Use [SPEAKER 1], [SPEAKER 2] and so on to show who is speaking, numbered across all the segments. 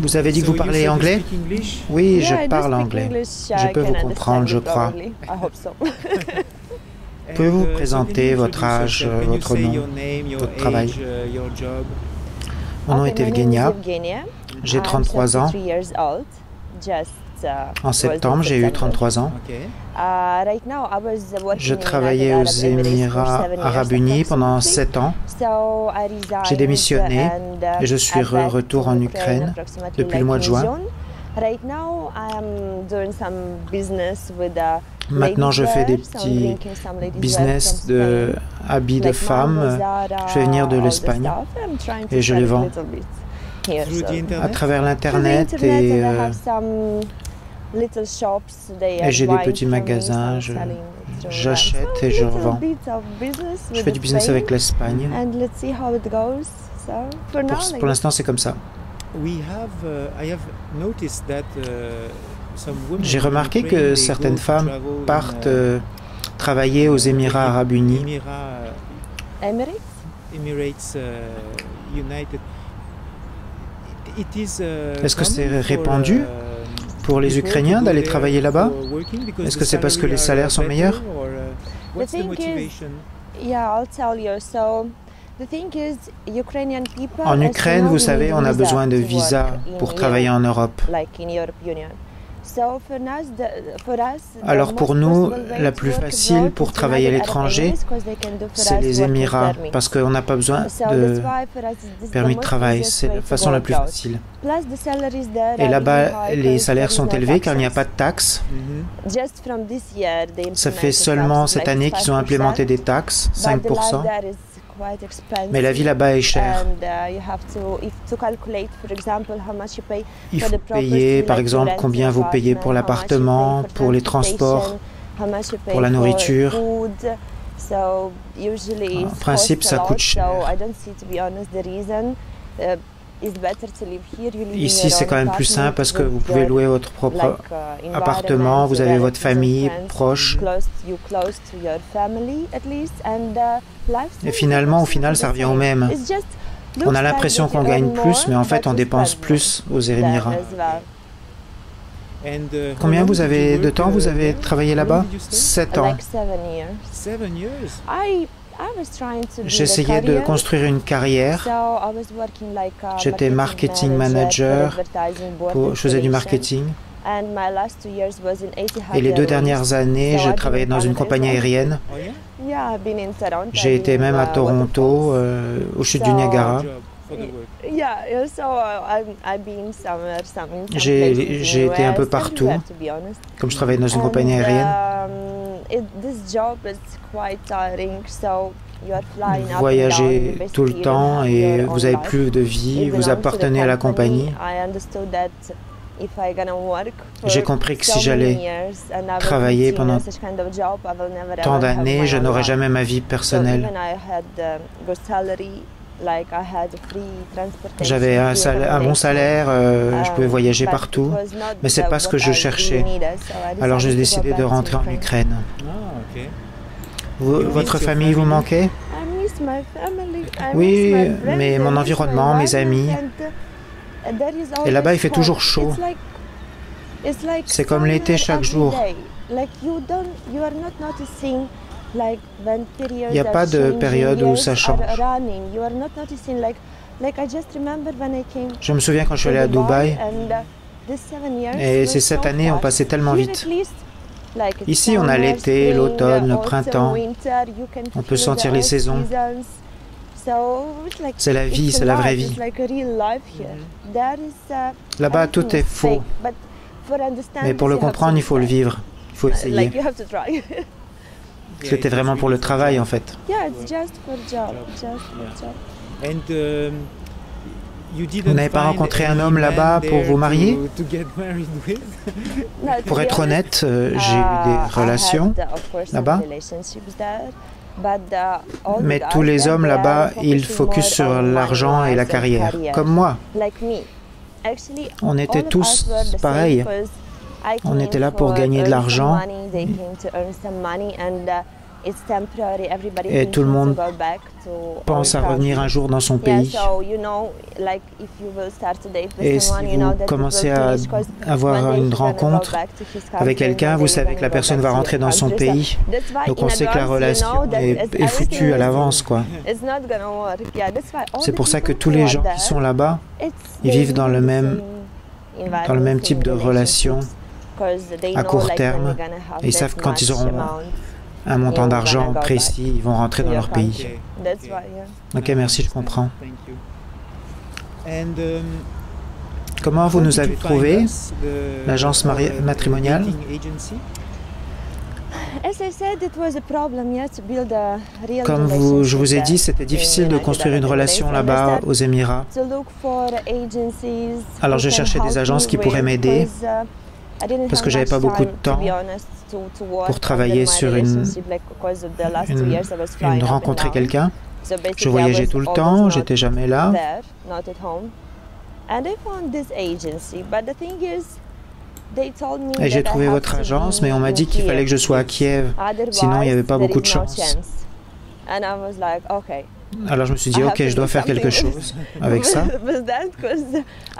[SPEAKER 1] Vous avez dit que vous parlez anglais? Oui, je parle anglais. Je peux vous comprendre, je crois. Pouvez-vous vous présenter votre âge, votre nom, votre travail? Mon nom est Evgenia. J'ai 33 ans. En septembre, j'ai eu 33 ans. Je travaillais aux Émirats Arabes Unis pendant 7 ans. J'ai démissionné et je suis retour en Ukraine depuis le mois de juin. Maintenant, je fais des petits business de habits de femmes. Je fais venir de l'Espagne et je les vends à travers l'Internet et j'ai des petits magasins. J'achète et je revends. Je fais du business avec l'Espagne. Pour l'instant, c'est comme ça. J'ai remarqué que certaines femmes partent travailler aux Émirats Arabes Unis. Est-ce que c'est répandu pour les Ukrainiens d'aller travailler là-bas? Est-ce que c'est parce que les salaires sont meilleurs? En Ukraine, vous savez, on a besoin de visa pour travailler en Europe. Alors pour nous, la plus facile pour travailler à l'étranger, c'est les Émirats, parce qu'on n'a pas besoin de permis de travail. C'est la façon la plus facile. Et là-bas, les salaires sont élevés car il n'y a pas de taxes. Ça fait seulement cette année qu'ils ont implémenté des taxes, 5%. Mais la vie là-bas est chère. Il faut payer, par exemple, combien vous payez pour l'appartement, pour les transports, pour la nourriture. En principe, ça coûte cher. Ici, c'est quand même plus simple parce que vous pouvez louer votre propre appartement, vous avez votre famille proche. Et finalement, au final, ça revient au même. On a l'impression qu'on gagne plus, mais en fait, on dépense plus aux Émirats. Combien de temps vous avez travaillé là-bas? 7 ans. J'essayais de construire une carrière. J'étais marketing manager, je faisais du marketing. Et les 2 dernières années, je travaillais dans une compagnie aérienne. J'ai été même à Toronto, aux chutes du Niagara. J'ai été un peu partout, comme je travaillais dans une compagnie aérienne. Vous voyagez tout le temps et vous n'avez plus de vie, vous appartenez à la compagnie. J'ai compris que si j'allais travailler pendant tant d'années, je n'aurais jamais ma vie personnelle. J'avais un bon salaire, je pouvais voyager partout, mais ce n'est pas ce que je cherchais. Alors j'ai décidé de rentrer en Ukraine. Votre famille vous manquait? Oui, mais mon environnement, mes amis. Et là-bas, il fait toujours chaud. C'est comme l'été chaque jour. Il n'y a pas de période où ça change. Je me souviens quand je suis allé à Dubaï, et ces 7 années ont passé tellement vite. Ici, on a l'été, l'automne, le printemps. On peut sentir les saisons. C'est la vie, c'est la vraie vie. Là-bas, tout est faux. Mais pour le comprendre, il faut le vivre. Il faut essayer. C'était vraiment pour le travail, en fait. Vous n'avez pas rencontré un homme là-bas pour vous marier? Pour être honnête, j'ai eu des relations là-bas. Mais tous les hommes là-bas, ils focusent sur l'argent et la carrière, comme moi. On était tous pareils. On était là pour gagner de l'argent. Et tout le monde pense à revenir un jour dans son pays. Et si vous commencez à avoir une rencontre avec quelqu'un, vous savez que la personne va rentrer dans son pays. Donc on sait que la relation est foutue à l'avance, quoi. C'est pour ça que tous les gens qui sont là-bas, ils vivent dans le même type de relation à court terme. Et ils savent que quand ils auront un montant d'argent précis, ils vont rentrer dans leur pays. Ok, merci, je comprends. Comment vous nous avez trouvé, l'agence matrimoniale? Comme je vous ai dit, c'était difficile de construire une relation là-bas aux Émirats. Alors je cherchais des agences qui pourraient m'aider parce que j'avais pas beaucoup de temps pour travailler sur rencontrer quelqu'un. Je voyageais tout le temps, j'étais jamais là. Et j'ai trouvé votre agence, mais on m'a dit qu'il fallait que je sois à Kiev, sinon il n'y avait pas beaucoup de chance. Alors je me suis dit, ok, je dois faire quelque chose avec ça.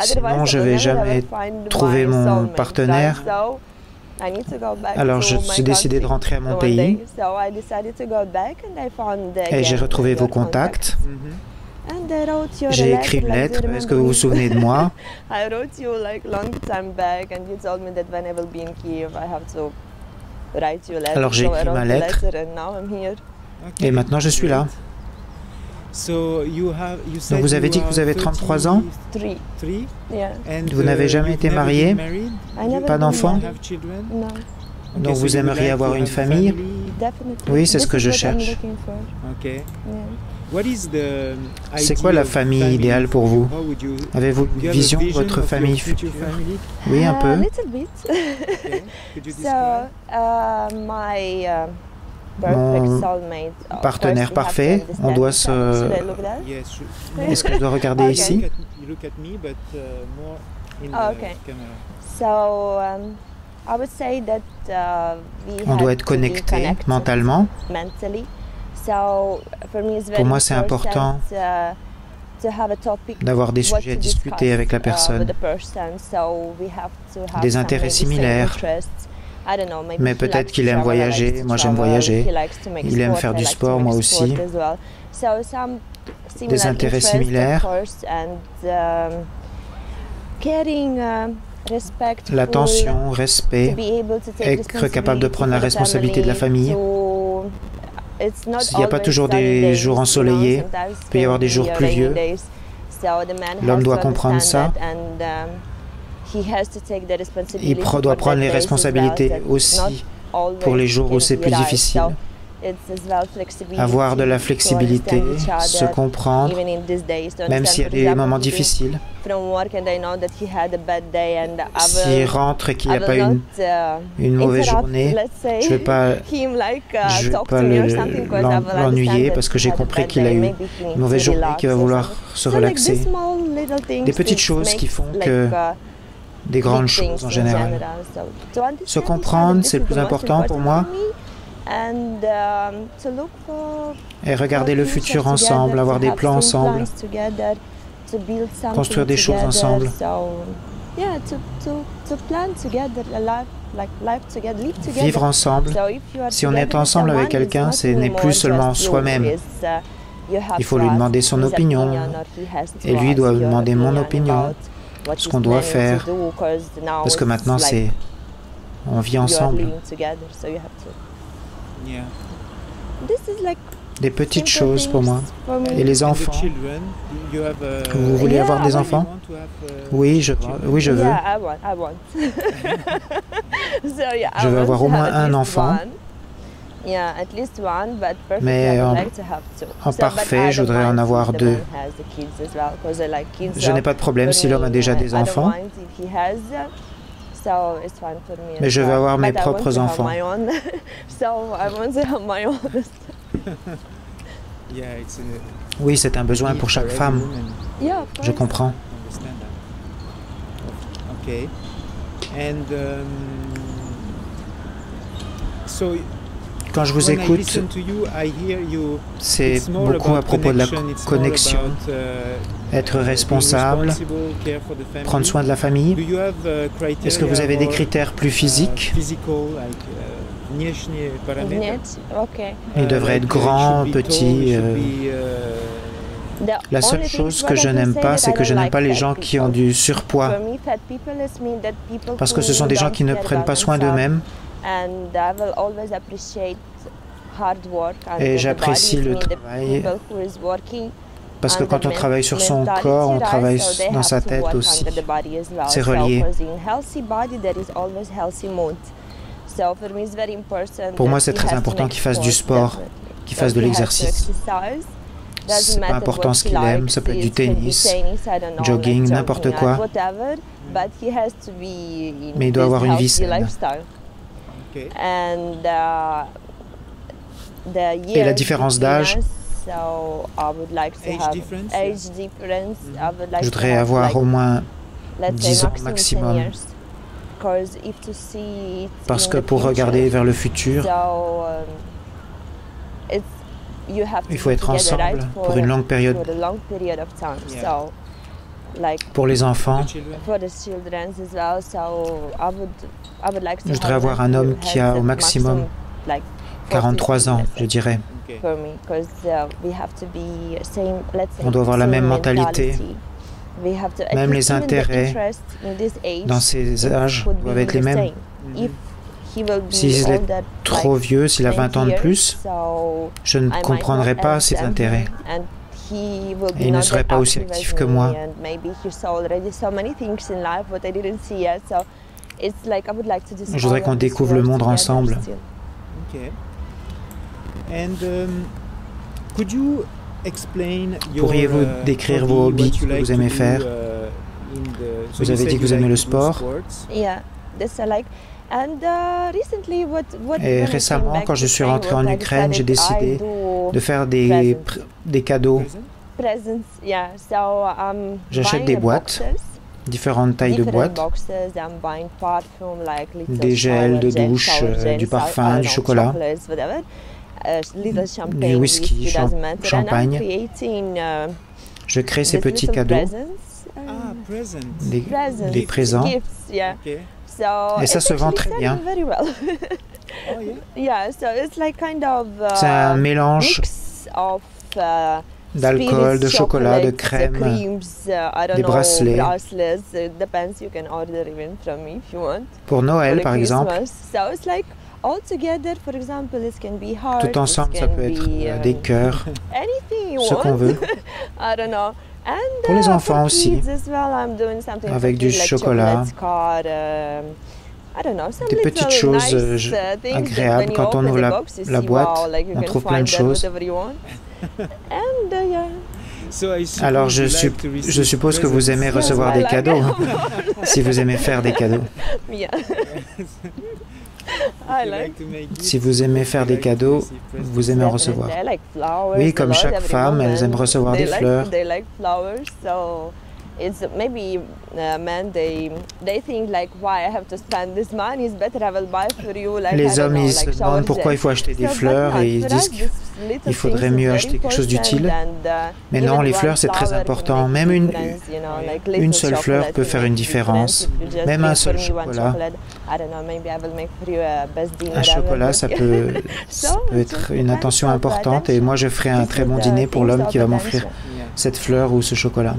[SPEAKER 1] Sinon, je ne vais jamais trouver mon partenaire. Alors je suis décidé de rentrer à mon pays. Et j'ai retrouvé vos contacts. J'ai écrit une lettre. Est-ce que vous vous souvenez de moi? Alors j'ai écrit ma lettre. Et maintenant je suis là. Donc vous avez dit que vous avez 33 ans? Vous n'avez jamais été marié? Pas d'enfants? Donc vous aimeriez avoir une famille? Oui, c'est ce que je cherche. C'est quoi la famille idéale pour vous? Avez-vous une vision de votre famille future? Oui, un peu. Mon partenaire parfait, on doit se... Est-ce que je dois regarder ici? On doit être connecté mentalement. Pour moi, c'est important d'avoir des sujets à discuter avec la personne, des intérêts similaires. Mais peut-être qu'il aime voyager, moi j'aime voyager, il aime faire du sport, moi aussi. Des intérêts similaires. L'attention, respect, être capable de prendre la responsabilité de la famille. Il n'y a pas toujours des jours ensoleillés, il peut y avoir des jours pluvieux. L'homme doit comprendre ça. Il doit prendre les responsabilités aussi pour les jours où c'est plus difficile. Avoir de la flexibilité, se comprendre, même s'il y a des moments difficiles. S'il rentre et qu'il n'y a pas une mauvaise journée, je ne vais pas l'ennuyer parce que j'ai compris qu'il a eu une mauvaise journée, qu'il va vouloir se relaxer. Des petites choses qui font que des grandes choses en général. Se comprendre, c'est le plus important pour moi. Et regarder le futur ensemble, avoir des plans ensemble, construire des choses ensemble. Vivre ensemble. Si on est ensemble avec quelqu'un, ce n'est plus seulement soi-même. Il faut lui demander son opinion, et lui doit demander mon opinion, ce qu'on doit faire, parce que maintenant on vit ensemble. Des petites choses pour moi. Et les enfants? Vous voulez avoir des enfants? Oui, je veux. Je veux avoir au moins un enfant. Mais en parfait, je voudrais en avoir deux. Je n'ai pas de problème si l'homme a déjà des enfants. Mais je veux avoir mes propres enfants. Oui, c'est un besoin pour chaque femme. Je comprends. Quand je vous écoute, c'est beaucoup à propos de la connexion, être responsable, prendre soin de la famille. Est-ce que vous avez des critères plus physiques? Il devrait être grand, petit. La seule chose que je n'aime pas, c'est que je n'aime pas les gens qui ont du surpoids. Parce que ce sont des gens qui ne prennent pas soin d'eux-mêmes. Et j'apprécie le travail. Parce que quand on travaille sur son corps, on travaille dans sa tête aussi. C'est relié. Pour moi, c'est très important qu'il fasse du sport, qu'il fasse de l'exercice. C'est pas important ce qu'il aime, ça peut être du tennis, jogging, n'importe quoi. Mais il doit avoir une vie saine. Et la différence d'âge, je voudrais avoir au moins 10 ans maximum. Parce que pour regarder vers le futur, il faut être ensemble pour une longue période. Pour les enfants, je voudrais avoir un homme qui a au maximum 43 ans, je dirais. On doit avoir la même mentalité. Même les intérêts dans ces âges doivent être les mêmes. S'il est trop vieux, s'il a 20 ans de plus, je ne comprendrai pas ses intérêts. Et il ne serait pas aussi actif que moi. Je voudrais qu'on découvre le monde ensemble. Pourriez-vous décrire vos hobbies que vous aimez faire? Vous avez dit que vous aimez le sport. Et récemment, quand je suis rentré en Ukraine, j'ai décidé de faire des cadeaux. J'achète des boîtes, différentes tailles de boîtes, des gels de douche, du parfum, du chocolat, du whisky, champagne. Je crée ces petits cadeaux, des présents. Et ça se vend très bien. C'est un mélange d'alcool, de chocolat, de crème, des bracelets. Pour Noël, par exemple, tout ensemble, ça peut être des cœurs, ce qu'on veut. Pour les enfants aussi, avec du chocolat, des petites choses agréables. Quand on ouvre la boîte, on trouve plein de choses. Alors je suppose que vous aimez recevoir des cadeaux, si vous aimez faire des cadeaux. Si vous aimez faire des cadeaux, vous aimez en recevoir. Oui, comme chaque femme, elles aiment recevoir des fleurs. Les hommes, ils se demandent pourquoi il faut acheter des fleurs et ils disent qu'il faudrait mieux acheter quelque chose d'utile. Mais non, les fleurs, c'est très important. Même une seule fleur peut faire une différence. Même un seul chocolat. Un chocolat, ça peut être une attention importante. Et moi, je ferai un très bon dîner pour l'homme qui va m'offrir cette fleur ou ce chocolat.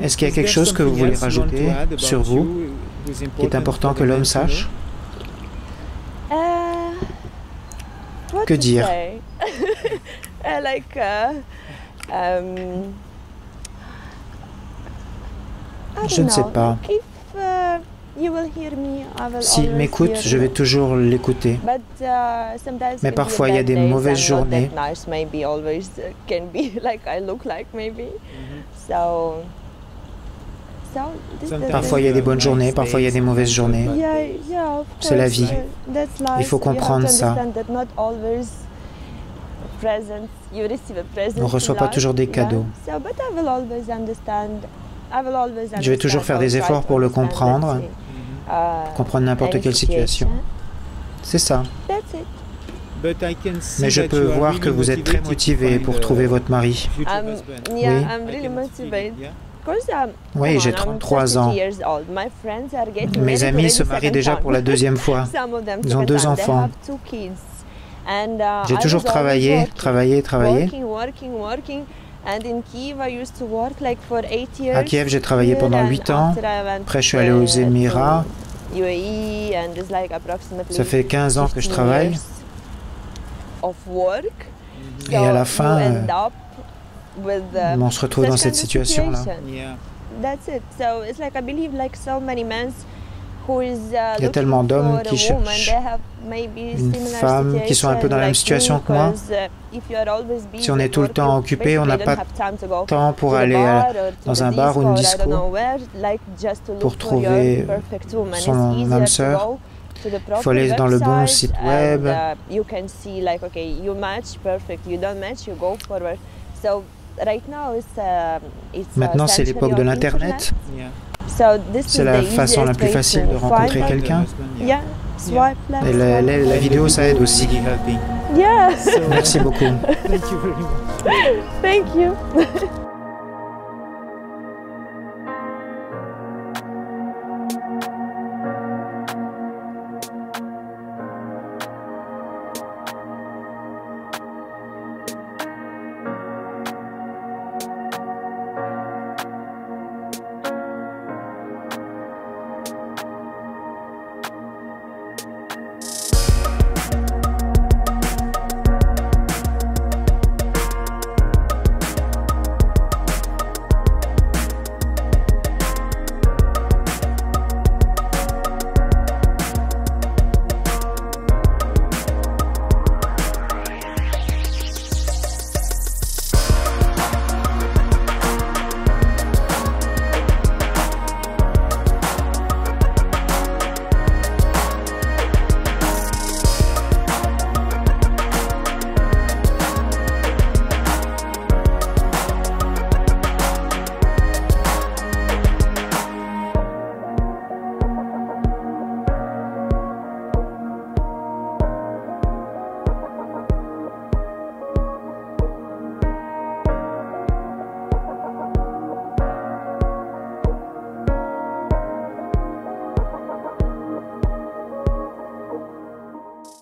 [SPEAKER 1] Est-ce qu'il y a quelque chose que vous voulez rajouter sur vous, qui est important que l'homme sache? Que dire? Je ne sais pas. S'il m'écoute, je vais toujours l'écouter. Mais parfois, il y a des mauvaises journées. Parfois, il y a des bonnes journées, parfois, il y a des mauvaises journées. C'est la vie. Il faut comprendre ça. On ne reçoit pas toujours des cadeaux. Je vais toujours faire des efforts pour le comprendre pour comprendre n'importe quelle situation. C'est ça. Mais je peux voir que vous êtes très motivé pour trouver votre mari. Oui, j'ai 33 ans. Mes amis se marient déjà pour la deuxième fois. Ils ont 2 enfants. J'ai toujours travaillé. À Kiev, j'ai travaillé pendant 8 ans. Après, je suis allé aux Émirats. Ça fait 15 ans que je travaille. Et à la fin, on se retrouve dans cette situation-là. Il y a tellement d'hommes qui cherchent une femme qui sont un peu dans la même situation que moi. Si on est tout le temps occupé, on n'a pas de temps pour aller dans un bar ou une disco pour trouver son âme sœur. Il faut aller dans le bon site web. Maintenant, c'est l'époque de l'Internet. C'est la façon la plus facile de rencontrer quelqu'un. Et la vidéo, ça aide aussi. Merci beaucoup.
[SPEAKER 2] Thank you.